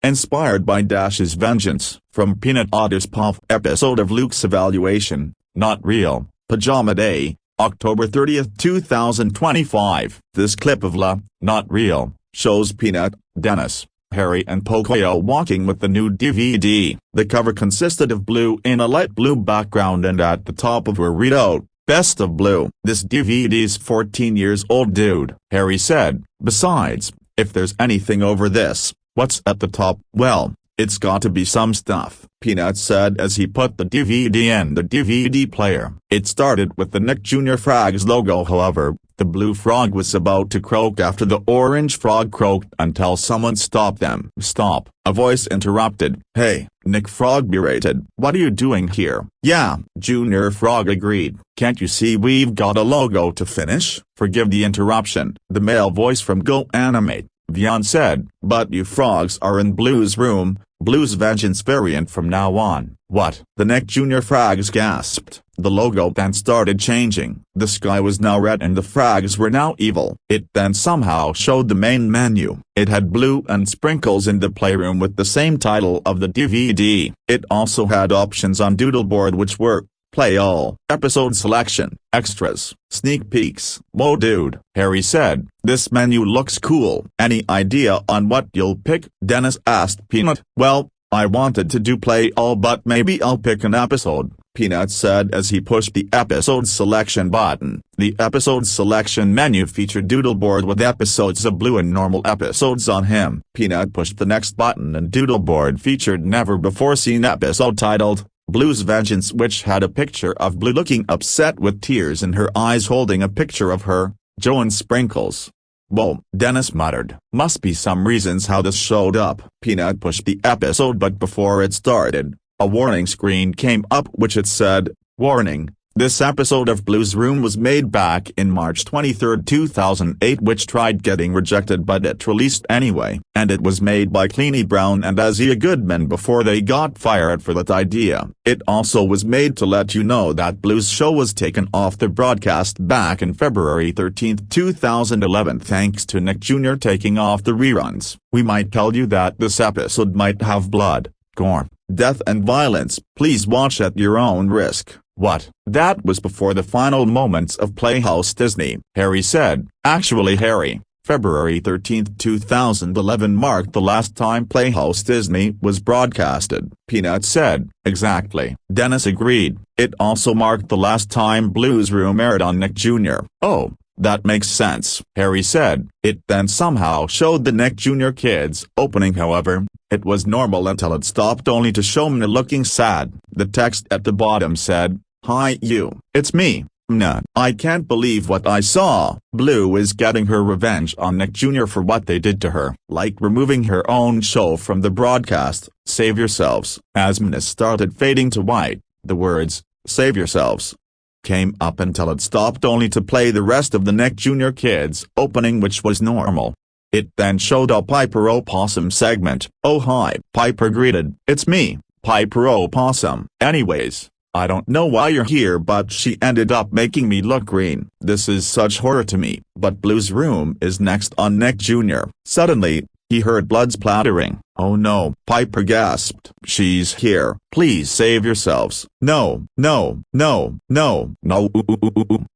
Inspired by Dash's vengeance, from Peanut Otter's Puff episode of Luke's evaluation, Not Real, Pajama Day, October 30, 2025. This clip of La, Not Real, shows Peanut, Dennis, Harry and Pocoyo walking with the new DVD. The cover consisted of Blue in a light blue background, and at the top of her read out, Best of Blue. This DVD's 14 years old, dude, Harry said. Besides, if there's anything over this, what's at the top? Well, it's got to be some stuff, Peanut said as he put the DVD in the DVD player. It started with the Nick Jr. Frogs logo. However, the blue frog was about to croak after the orange frog croaked until someone stopped them. Stop, a voice interrupted. Hey, Nick Frog berated. What are you doing here? Yeah, Junior Frog agreed. Can't you see we've got a logo to finish? Forgive the interruption, the male voice from Go Animate, Vian said. But you frogs are in Blue's room, Blue's vengeance variant from now on. What? The Nick Jr. Frogs gasped. The logo then started changing. The sky was now red and the frogs were now evil. It then somehow showed the main menu. It had Blue and Sprinkles in the playroom with the same title of the DVD. It also had options on Doodleboard, which were Play All, Episode Selection, Extras, Sneak Peeks. Whoa dude, Harry said, this menu looks cool. Any idea on what you'll pick? Dennis asked Peanut. Well, I wanted to do Play All, but maybe I'll pick an episode, Peanut said as he pushed the episode selection button. The episode selection menu featured Doodleboard with episodes of Blue and normal episodes on him. Peanut pushed the next button and Doodleboard featured never-before-seen episode titled Blue's Vengeance, which had a picture of Blue looking upset with tears in her eyes holding a picture of her, Joe and Sprinkles. Whoa, Dennis muttered. Must be some reasons how this showed up. Peanut pushed the episode, but before it started, a warning screen came up which it said, Warning, this episode of Blue's Room was made back in March 23, 2008, which tried getting rejected but it released anyway, and it was made by Cleany Brown and Isaiah Goodman before they got fired for that idea. It also was made to let you know that Blue's show was taken off the broadcast back in February 13, 2011 thanks to Nick Jr. taking off the reruns. We might tell you that this episode might have blood, gore, death and violence. Please watch at your own risk. What? That was before the final moments of Playhouse Disney, Harry said. Actually, Harry, February 13, 2011 marked the last time Playhouse Disney was broadcasted, Peanut said. Exactly, Dennis agreed. It also marked the last time Blue's Room aired on Nick Jr. Oh, that makes sense, Harry said. It then somehow showed the Nick Jr. kids opening. However, it was normal until it stopped, only to show Mna looking sad. The text at the bottom said, Hi you, it's me, Mna. I can't believe what I saw. Blue is getting her revenge on Nick Jr. for what they did to her, like removing her own show from the broadcast. Save yourselves. As Mna started fading to white, the words, Save yourselves, came up until it stopped, only to play the rest of the Nick Jr. kids opening, which was normal. It then showed a Piper Opossum segment. Oh hi, Piper greeted. It's me, Piper Opossum. Anyways, I don't know why you're here, but she ended up making me look green. This is such horror to me. But Blue's Room is next on Nick Jr. Suddenly, he heard blood splattering. Oh no, Piper gasped. She's here. Please save yourselves. No, no, no, no, no.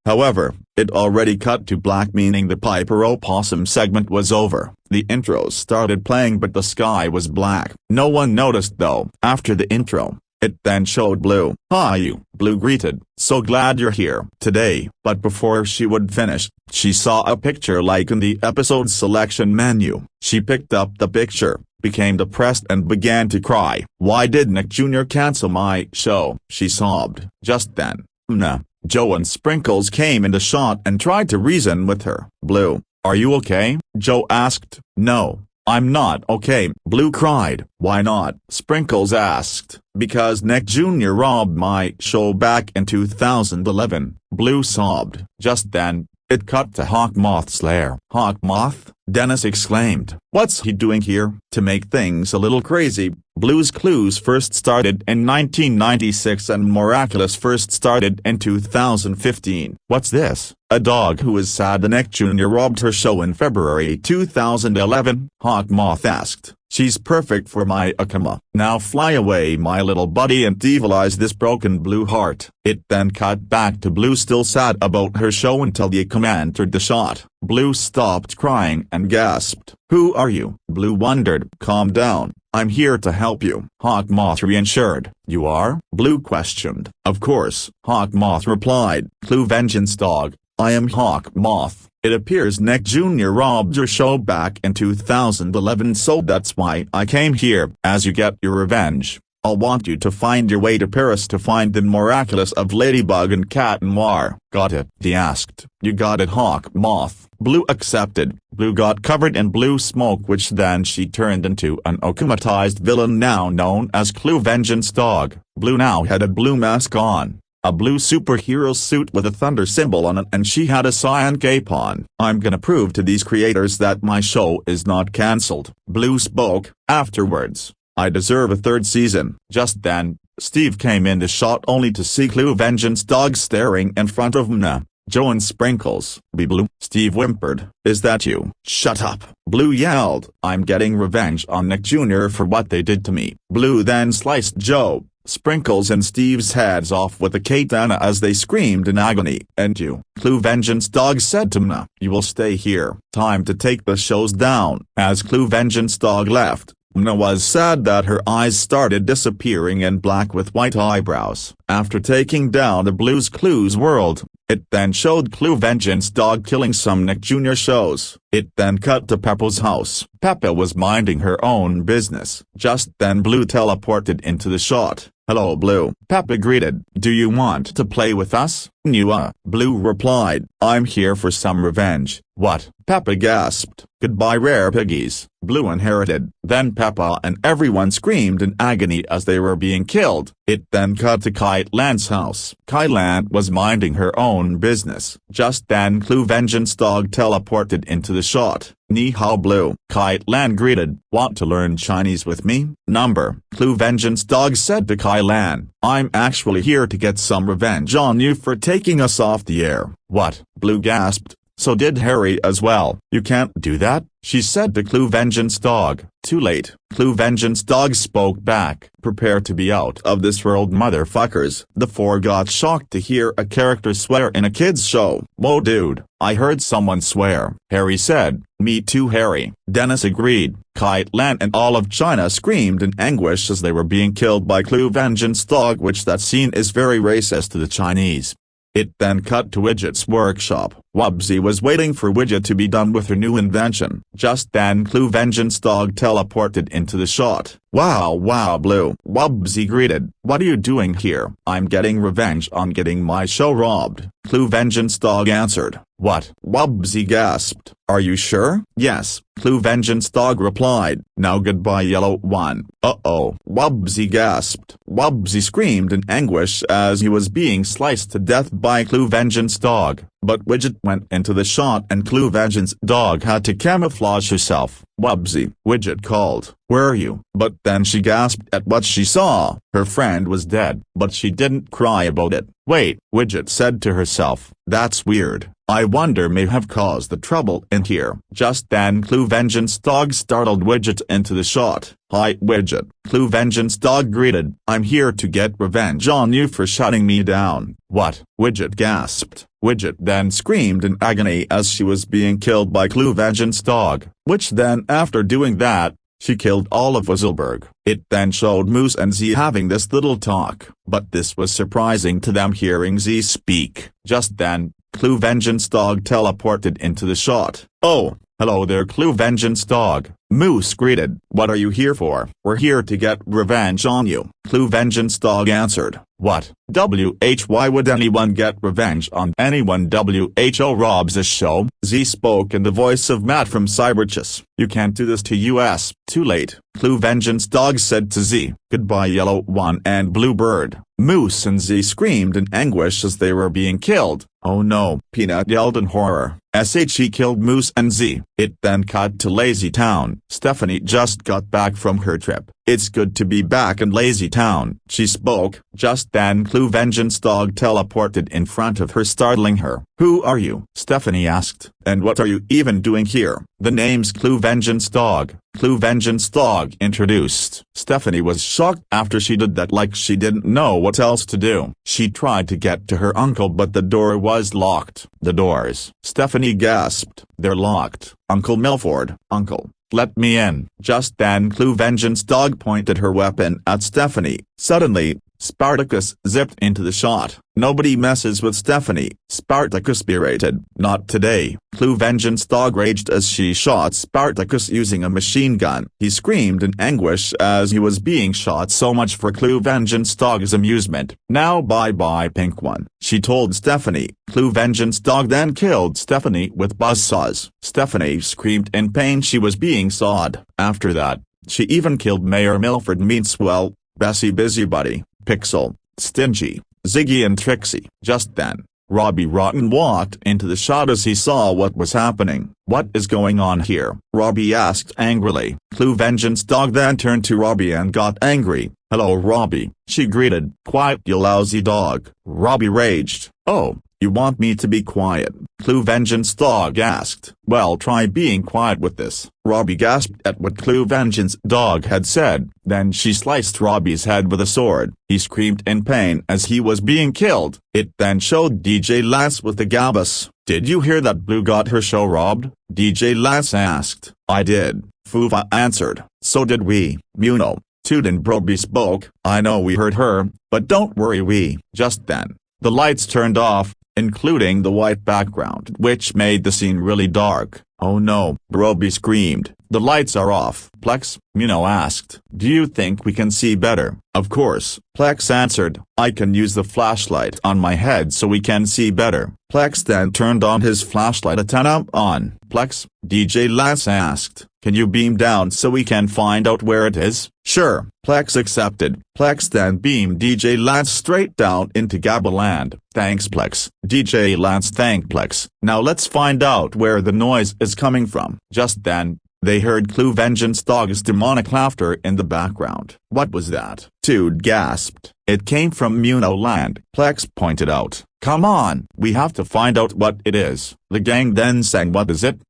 However, it already cut to black, meaning the Piper Opossum segment was over. The intros started playing, but the sky was black. No one noticed though. After the intro, it then showed Blue. Hi you, Blue greeted. So glad you're here today. But before she would finish, she saw a picture like in the episode selection menu. She picked up the picture, became depressed and began to cry. Why did Nick Jr. cancel my show? She sobbed. Just then, Mna, Joe and Sprinkles came into shot and tried to reason with her. Blue, are you okay? Joe asked. No, I'm not okay, Blue cried. Why not? Sprinkles asked. Because Nick Jr. robbed my show back in 2011, Blue sobbed. Just then, it cut to Hawkmoth's lair. Hawkmoth, Dennis exclaimed. "What's he doing here?" To make things a little crazy, Blue's Clues first started in 1996 and Miraculous first started in 2015. "What's this? A dog who is sad?" Nick Jr. robbed her show in February 2011, Hawkmoth asked. "She's perfect for my Akuma. Now fly away my little buddy and devilize this broken blue heart." It then cut back to Blue still sad about her show until the Akuma entered the shot. Blue stopped crying and gasped. "Who are you?" Blue wondered. "Calm down, I'm here to help you," Hawkmoth reassured. "You are?" Blue questioned. "Of course," Hawkmoth replied. "Clue Vengeance Dog, I am Hawkmoth. It appears Nick Jr. robbed your show back in 2011, so that's why I came here. As you get your revenge, I'll want you to find your way to Paris to find the Miraculous of Ladybug and Cat Noir." "Got it?" he asked. "You got it, Hawkmoth." Blue accepted. Blue got covered in blue smoke, which then she turned into an akumatized villain now known as Clue Vengeance Dog. Blue now had a blue mask on, a blue superhero suit with a thunder symbol on it, and she had a cyan cape on. "I'm gonna prove to these creators that my show is not cancelled," Blue spoke. "Afterwards, I deserve a third season." Just then, Steve came in the shot only to see Clue Vengeance Dog staring in front of him. "Joe and Sprinkles." "Be Blue," Steve whimpered. "Is that you?" "Shut up," Blue yelled. "I'm getting revenge on Nick Jr. for what they did to me." Blue then sliced Joe, Sprinkles and Steve's heads off with a katana as they screamed in agony. "And you," Clue Vengeance Dog said to Mna, "you will stay here. Time to take the shows down." As Clue Vengeance Dog left, Mna was sad that her eyes started disappearing in black with white eyebrows. After taking down the Blue's Clues world, it then showed Clue Vengeance Dog killing some Nick Jr. shows. It then cut to Peppa's house. Peppa was minding her own business. Just then Blue teleported into the shot. "Hello Blue," Peppa greeted. "Do you want to play with us?" "No," Blue replied. "I'm here for some revenge." "What?" Peppa gasped. "Goodbye rare piggies," Blue inherited. Then Peppa and everyone screamed in agony as they were being killed. It then cut to Kite Land's house. Kite Land was minding her own business. Just then Clue Vengeance Dog teleported into the shot. "Ni hao Blue," Kite Land greeted. "Want to learn Chinese with me?" "Number," Clue Vengeance Dog said to Kite Land. "I'm actually here to get some revenge on you for taking us off the air." "What?" Blue gasped. "So did Harry as well." "You can't do that," she said to Clue Vengeance Dog. "Too late," Clue Vengeance Dog spoke back. "Prepare to be out of this world motherfuckers." The four got shocked to hear a character swear in a kid's show. "Whoa dude, I heard someone swear," Harry said. "Me too Harry," Dennis agreed. Kite Land and all of China screamed in anguish as they were being killed by Clue Vengeance Dog, which that scene is very racist to the Chinese. It then cut to Widget's workshop. Wubbzy was waiting for Widget to be done with her new invention. Just then Clue Vengeance Dog teleported into the shot. Wow Blue," Wubbzy greeted. "What are you doing here?" "I'm getting revenge on getting my show robbed," Clue Vengeance Dog answered. "What?" Wubbzy gasped. "Are you sure?" "Yes," Clue Vengeance Dog replied. "Now goodbye Yellow One." "Uh-oh," Wubbzy gasped. Wubbzy screamed in anguish as he was being sliced to death by Clue Vengeance Dog. But Widget went into the shot and Clue Vengeance Dog had to camouflage herself. "Wubbzy," Widget called. "Where are you?" But then she gasped at what she saw. Her friend was dead. But she didn't cry about it. "Wait," Widget said to herself. "That's weird. I wonder may have caused the trouble in here." Just then Clue Vengeance Dog startled Widget into the shot. "Hi Widget," Clue Vengeance Dog greeted. "I'm here to get revenge on you for shutting me down." "What?" Widget gasped. Widget then screamed in agony as she was being killed by Clue Vengeance Dog, which then after doing that, she killed all of Wizzleberg. It then showed Moose and Z having this little talk, but this was surprising to them hearing Z speak. Just then, Clue Vengeance Dog teleported into the shot. "Oh, hello there Clue Vengeance Dog," Moose greeted. "What are you here for?" "We're here to get revenge on you," Clue Vengeance Dog answered. What? Why would anyone get revenge on anyone? Who robs a show? Z spoke in the voice of Matt from Cyberchess. You can't do this to us. Too late. Clue Vengeance Dog said to Z. Goodbye Yellow One and Bluebird. Moose and Z screamed in anguish as they were being killed. Oh no, Peanut yelled in horror. She killed Moose and Z. It then cut to Lazy Town. Stephanie just got back from her trip. It's good to be back in Lazy Town, she spoke. Just then Clue Vengeance Dog teleported in front of her, startling her. Who are you? Stephanie asked. And what are you even doing here? The name's Clue Vengeance Dog. Clue Vengeance Dog introduced. Stephanie was shocked after she did that, like she didn't know what else to do. She tried to get to her uncle but the door was locked. The doors. Stephanie gasped. They're locked. Uncle Milford. Uncle, let me in. Just then Clue Vengeance Dog pointed her weapon at Stephanie. Suddenly, Spartacus zipped into the shot. Nobody messes with Stephanie, Spartacus berated. Not today. Clue Vengeance Dog raged as she shot Spartacus using a machine gun. He screamed in anguish as he was being shot. So much for Clue Vengeance Dog's amusement. Now bye-bye Pink One, she told Stephanie. Clue Vengeance Dog then killed Stephanie with buzzsaws. Stephanie screamed in pain. She was being sawed. After that, she even killed Mayor Milford Meanswell, Bessie Busybody, Pixel, Stingy, Ziggy and Trixie. Just then, Robbie Rotten walked into the shot as he saw what was happening. What is going on here? Robbie asked angrily. Clue Vengeance Dog then turned to Robbie and got angry. Hello Robbie, she greeted. Quiet you lousy dog. Robbie raged. Oh, you want me to be quiet? Clue Vengeance Dog asked. Well, try being quiet with this. Robbie gasped at what Clue Vengeance Dog had said. Then she sliced Robbie's head with a sword. He screamed in pain as he was being killed. It then showed DJ Lance with the Gabus. Did you hear that Blue got her show robbed? DJ Lance asked. I did, Fuva answered. So did we, Muno. Toot and Broby spoke. I know we heard her, but don't worry we. Just then, the lights turned off, including the white background, which made the scene really dark. Oh no, Broby screamed. The lights are off. Plex, Muno asked. Do you think we can see better? Of course, Plex answered. I can use the flashlight on my head so we can see better. Plex then turned on his flashlight. Antenna on. Plex, DJ Lance asked. Can you beam down so we can find out where it is? Sure, Plex accepted. Plex then beamed DJ Lance straight down into Gabaland. Thanks Plex. DJ Lance thanked Plex. Now let's find out where the noise is coming from. Just then, they heard Clue Vengeance Dog's demonic laughter in the background. What was that? Toad gasped. It came from Muno Land. Plex pointed out. Come on, we have to find out what it is. The gang then sang What Is It?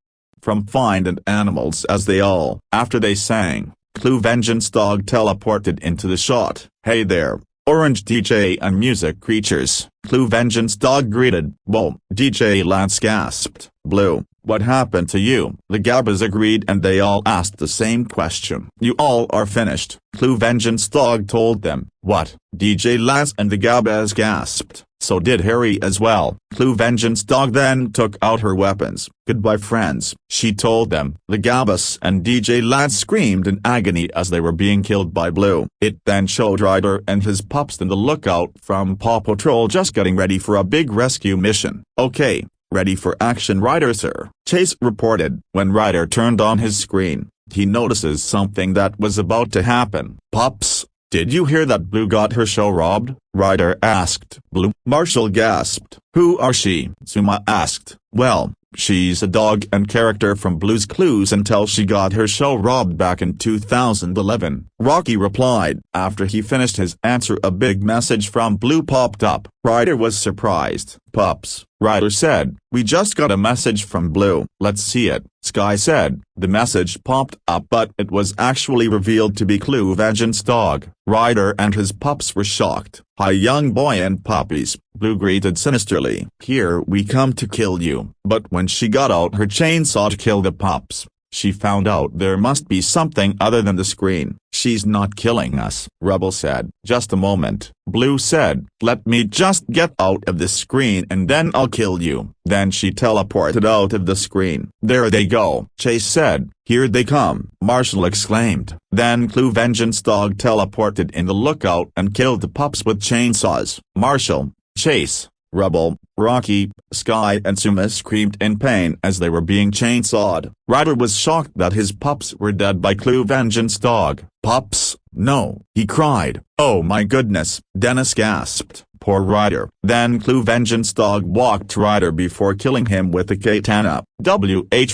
From Finding Animals as they all. After they sang, Clue Vengeance Dog teleported into the shot. Hey there, Orange DJ and Music Creatures. Clue Vengeance Dog greeted. Whoa, DJ Lance gasped. Blue, what happened to you? The Gabbas agreed and they all asked the same question. You all are finished, Clue Vengeance Dog told them. What? DJ Lance and the Gabbas gasped. So did Harry as well. Clue Vengeance Dog then took out her weapons. Goodbye friends, she told them. The Gabbas and DJ Lance screamed in agony as they were being killed by Blue. It then showed Ryder and his pups in the lookout from Paw Patrol just getting ready for a big rescue mission. Okay, ready for action Ryder sir, Chase reported. When Ryder turned on his screen, he notices something that was about to happen. Pups, did you hear that Blue got her show robbed? Ryder asked. Blue? Marshall gasped. Who are she? Suma asked. Well, she's a dog and character from Blue's Clues until she got her show robbed back in 2011. Rocky replied. After he finished his answer, a big message from Blue popped up. Ryder was surprised. Pups, Ryder said. We just got a message from Blue. Let's see it. Sky said. The message popped up but it was actually revealed to be Clue Vengeance Dog. Ryder and his pups were shocked. Hi young boy and puppies, Blue greeted sinisterly. Here we come to kill you. But when she got out her chainsaw to kill the pups, She found out there must be something other than the screen. She's not killing us, Rubble said. Just a moment, Blue said. Let me just get out of this screen and then I'll kill you. Then she teleported out of the screen. There they go, Chase said. Here they come, Marshall exclaimed. Then Clue Vengeance Dog teleported in the lookout and killed the pups with chainsaws. Marshall, Chase, Rubble, Rocky, Sky and Suma screamed in pain as they were being chainsawed. Ryder was shocked that his pups were dead by Clue Vengeance Dog. Pups? No, he cried. Oh my goodness, Dennis gasped. Poor Ryder. Then Clue Vengeance Dog walked Ryder before killing him with a katana.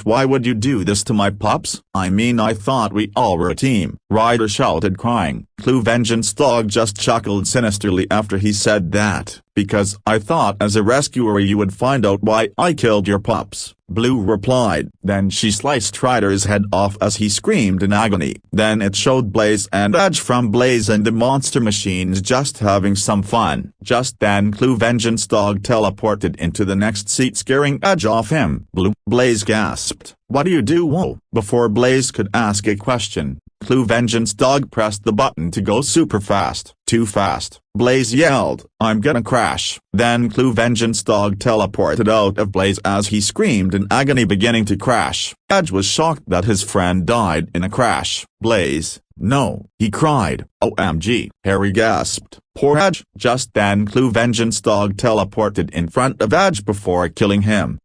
Why would you do this to my pups? I mean, I thought we all were a team, Ryder shouted, crying. Clue Vengeance Dog just chuckled sinisterly after he said that. Because I thought as a rescuer you would find out why I killed your pups, Blue replied. Then she sliced Ryder's head off as he screamed in agony. Then it showed Blaze and Edge from Blaze and the Monster Machines just having some fun. Just then Clue Vengeance Dog teleported into the next seat, scaring Edge off him. Blue, Blaze gasped. What do you do? Whoa. Before Blaze could ask a question, Clue Vengeance Dog pressed the button to go super fast. Too fast, Blaze yelled. I'm gonna crash. Then Clue Vengeance Dog teleported out of Blaze as he screamed in agony, beginning to crash. Edge was shocked that his friend died in a crash. Blaze, no, he cried. OMG, Harry gasped. Poor Edge. Just then Clue Vengeance Dog teleported in front of Edge before killing him.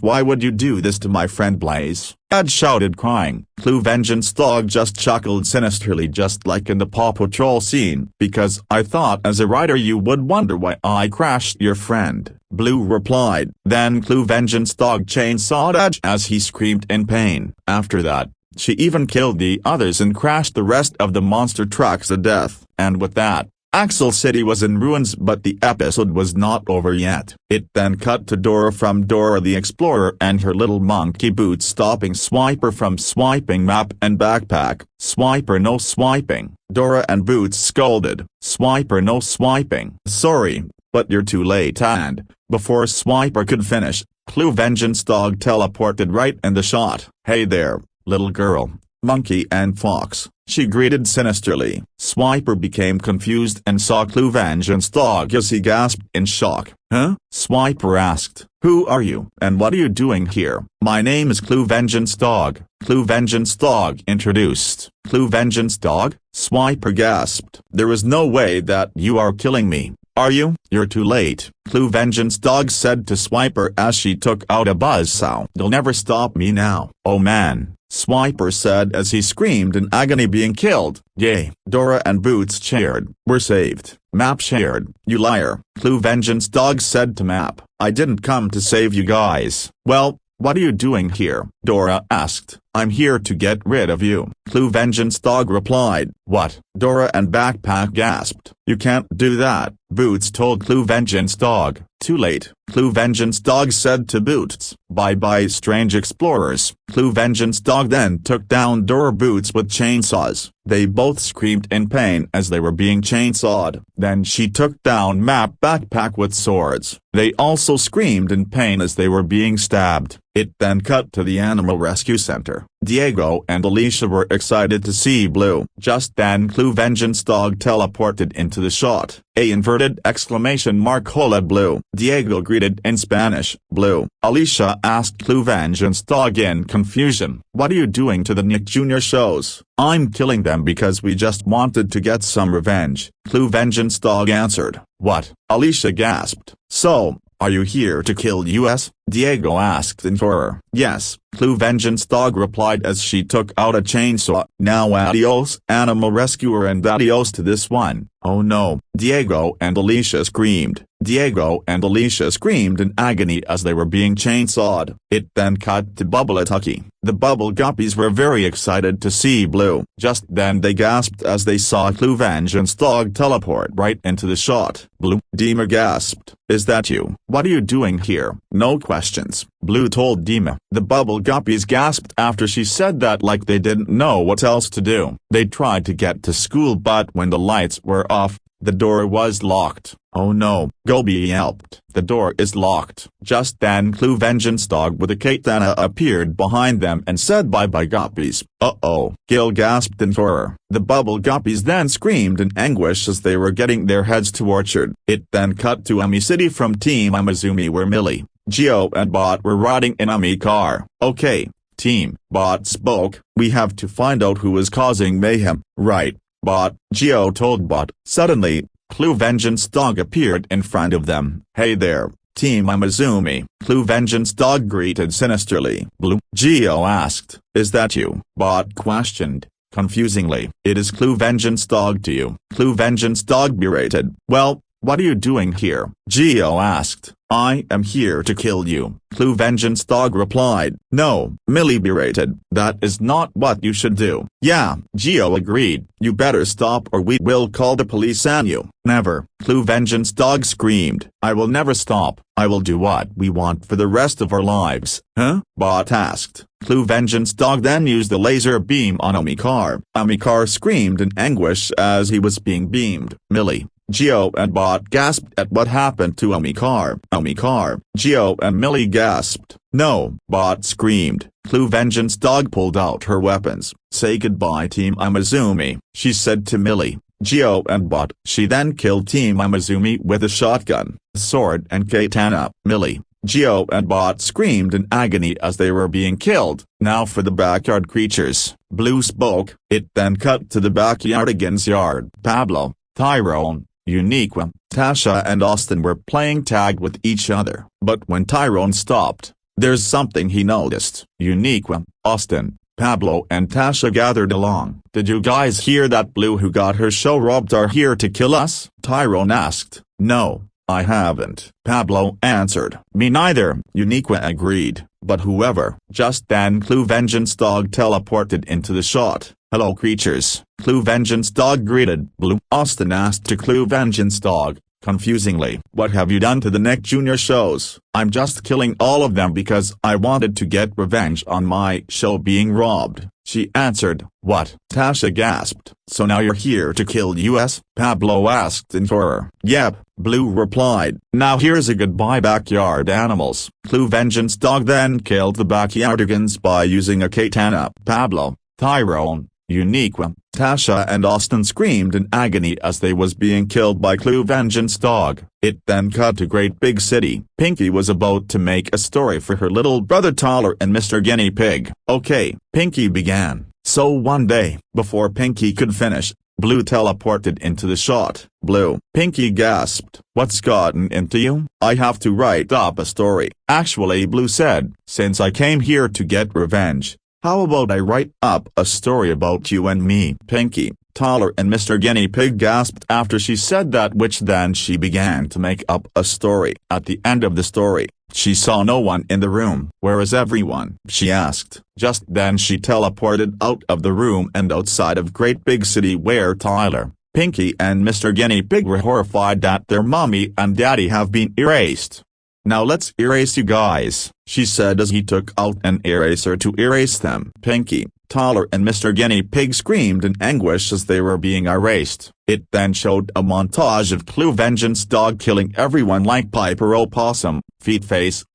Why would you do this to my friend Blaze? Edge shouted, crying. Clue Vengeance Dog just chuckled sinisterly, just like in the Paw Patrol scene. Because I thought as a writer you would wonder why I crashed your friend, Blue replied. Then Clue Vengeance Dog chainsawed Edge as he screamed in pain. After that, she even killed the others and crashed the rest of the monster trucks to death. And with that, Axel City was in ruins, but the episode was not over yet. It then cut to Dora from Dora the Explorer and her little monkey Boots stopping Swiper from swiping map and backpack. Swiper, no swiping. Dora and Boots scolded. Swiper, no swiping. Sorry, but you're too late. And before Swiper could finish, Clue Vengeance Dog teleported right in the shot. Hey there, little girl, monkey and fox, she greeted sinisterly. Swiper became confused and saw Clue Vengeance Dog as he gasped in shock. Huh? Swiper asked. Who are you? And what are you doing here? My name is Clue Vengeance Dog, Clue Vengeance Dog introduced. Clue Vengeance Dog? Swiper gasped. There is no way that you are killing me, are you? You're too late, Clue Vengeance Dog said to Swiper as she took out a buzzsaw. They'll never stop me now. Oh man, Swiper said as he screamed in agony, being killed. Yay. Dora and Boots cheered. We're saved. Map cheered. You liar, Clue Vengeance Dog said to Map. I didn't come to save you guys. Well, what are you doing here? Dora asked. I'm here to get rid of you, Clue Vengeance Dog replied. What? Dora and Backpack gasped. You can't do that, Boots told Clue Vengeance Dog. Too late, Clue Vengeance Dog said to Boots. Bye-bye, strange explorers. Clue Vengeance Dog then took down Dora Boots with chainsaws. They both screamed in pain as they were being chainsawed. Then she took down Map Backpack with swords. They also screamed in pain as they were being stabbed. It then cut to the Animal Rescue Center. Diego and Alicia were excited to see Blue. Just then Clue Vengeance Dog teleported into the shot. A inverted exclamation mark hola Blue. Diego greeted in Spanish. Blue. Alicia asked Clue Vengeance Dog in confusion. What are you doing to the Nick Jr. shows? I'm killing them because we just wanted to get some revenge, Clue Vengeance Dog answered. What? Alicia gasped. So, are you here to kill us? Diego asked in horror. Yes, Clue Vengeance Dog replied as she took out a chainsaw. Now adios, Animal Rescuer, and adios to this one. Oh no, Diego and Alicia screamed. Diego and Alicia screamed in agony as they were being chainsawed. It then cut to Bubble and Tucky. The Bubble Guppies were very excited to see Blue. Just then they gasped as they saw Clue Vengeance Dog teleport right into the shot. Blue. Dima gasped. Is that you? What are you doing here? No questions, Blue told Dima. The Bubble Guppies gasped after she said that, like they didn't know what else to do. They tried to get to school, but when the lights were off, The door was locked. Oh no, Gobi yelped. The door is locked. Just then Clue Vengeance Dog with a katana appeared behind them and said bye-bye guppies. Uh-oh, Gil gasped in horror. The bubble guppies then screamed in anguish as they were getting their heads to Orchard. It then cut to Ami City from Team Amazumi where Millie, Geo and Bot were riding in Ami car. Okay, Team, Bot spoke, we have to find out who is causing mayhem. Right, Bot, Geo told Bot. Suddenly, Clue Vengeance Dog appeared in front of them. Hey there, Team Amazumi. Clue Vengeance Dog greeted sinisterly. Blue, Geo asked. Is that you? Bot questioned, confusingly. It is Clue Vengeance Dog to you. Clue Vengeance Dog berated. Well, what are you doing here? Geo asked. I am here to kill you. Clue Vengeance Dog replied. No, Millie berated. That is not what you should do. Yeah, Geo agreed. You better stop or we will call the police on you. Never, Clue Vengeance Dog screamed. I will never stop. I will do what we want for the rest of our lives. Huh? Bot asked. Clue Vengeance Dog then used the laser beam on Amikar. Amikar screamed in anguish as he was being beamed. Millie, Geo and Bot gasped at what happened to Amikar. Amikar, Geo and Millie gasped. No, Bot screamed. Clue Vengeance Dog pulled out her weapons. Say goodbye Team Amazumi, she said to Millie, Geo and Bot. She then killed Team Amazumi with a shotgun, sword and katana. Millie, Geo and Bot screamed in agony as they were being killed. Now for the backyard creatures, Blue spoke. It then cut to the backyardigans' yard. Pablo, Tyrone, Uniqua, Tasha and Austin were playing tag with each other. But when Tyrone stopped, there's something he noticed. Uniqua, Austin, Pablo and Tasha gathered along. Did you guys hear that Blue who got her show robbed are here to kill us? Tyrone asked. No, I haven't. Pablo answered. Me neither, Uniqua agreed. But whoever. Just then Clue Vengeance Dog teleported into the shot. Hello creatures, Clue Vengeance Dog greeted. Blue, Austin asked to Clue Vengeance Dog, confusingly. What have you done to the Nick Jr. shows? I'm just killing all of them because I wanted to get revenge on my show being robbed, she answered. What? Tasha gasped. So now you're here to kill us? Pablo asked in horror. Yep, Blue replied. Now here's a goodbye backyard animals. Clue Vengeance Dog then killed the backyardigans by using a katana. Pablo, Tyrone, Uniqua, Tasha and Austin screamed in agony as they was being killed by Clue Vengeance Dog. It then cut to Great Big City. Pinky was about to make a story for her little brother Tyler and Mr. Guinea Pig. Okay, Pinky began. So one day, before Pinky could finish, Blue teleported into the shot. Blue, Pinky gasped. What's gotten into you? I have to write up a story. Actually, Blue said, since I came here to get revenge, how about I write up a story about you and me? Pinky, Tyler and Mr. Guinea Pig gasped after she said that, which then she began to make up a story. At the end of the story, she saw no one in the room. Where is everyone? She asked. Just then she teleported out of the room and outside of Great Big City where Tyler, Pinky and Mr. Guinea Pig were horrified that their mommy and daddy have been erased. Now let's erase you guys, she said as he took out an eraser to erase them. Pinky, Tyler and Mr. Guinea Pig screamed in anguish as they were being erased. It then showed a montage of Clue Vengeance Dog killing everyone like Piper Opossum, Face,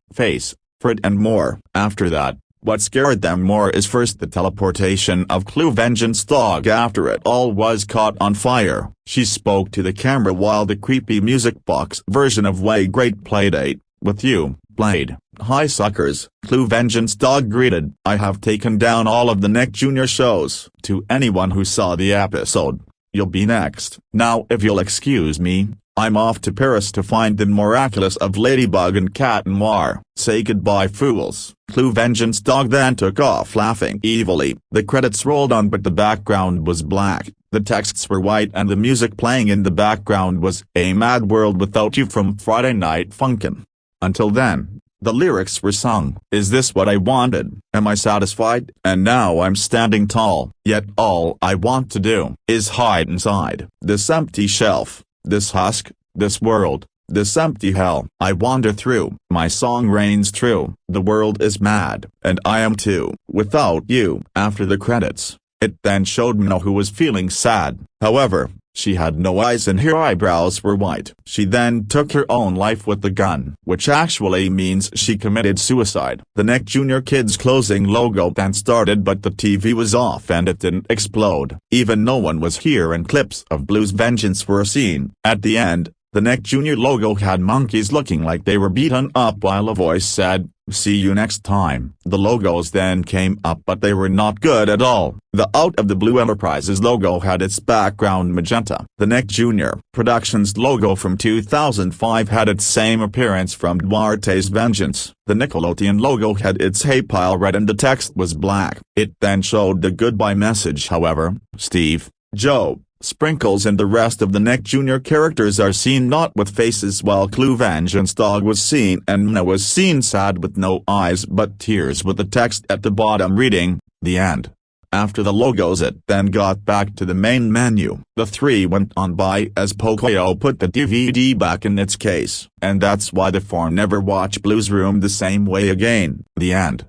Fred and more. After that, what scared them more is first the teleportation of Clue Vengeance Dog after it all was caught on fire. She spoke to the camera while the creepy music box version of Way Great Playdate with you, played. Hi suckers, Clue Vengeance Dog greeted. I have taken down all of the Nick Jr. shows. To anyone who saw the episode, you'll be next. Now if you'll excuse me, I'm off to Paris to find the miraculous of Ladybug and Cat Noir. Say goodbye fools. Clue Vengeance Dog then took off laughing evilly. The credits rolled on but the background was black, the texts were white and the music playing in the background was A Mad World Without You from Friday Night Funkin'. Until then, the lyrics were sung. Is this what I wanted? Am I satisfied? And now I'm standing tall. Yet all I want to do is hide inside this empty shelf, this husk, this world, this empty hell. I wander through. My song reigns true. The world is mad, and I am too. Without you. After the credits, it then showed Mino who was feeling sad. However, She had no eyes and her eyebrows were white. She then took her own life with the gun, which actually means she committed suicide. The Nick Jr. Kids closing logo then started, but the TV was off and it didn't explode. Even no one was here and clips of Blue's vengeance were seen. At the end, the Nick Jr. logo had monkeys looking like they were beaten up while a voice said, "See you next time." The logos then came up but they were not good at all. The Out of the Blue Enterprises logo had its background magenta. The Nick Jr. Productions logo from 2005 had its same appearance from Duarte's Vengeance. The Nickelodeon logo had its hay pile red and the text was black. It then showed the goodbye message. However, Steve, Joe, Sprinkles and the rest of the Nick Jr. characters are seen not with faces, while Clue Vengeance Dog was seen and Mna was seen sad with no eyes but tears, with the text at the bottom reading, "The End." After the logos it then got back to the main menu. The three went on by as Pocoyo put the DVD back in its case, and that's why the four never watch Blue's Room the same way again. The end.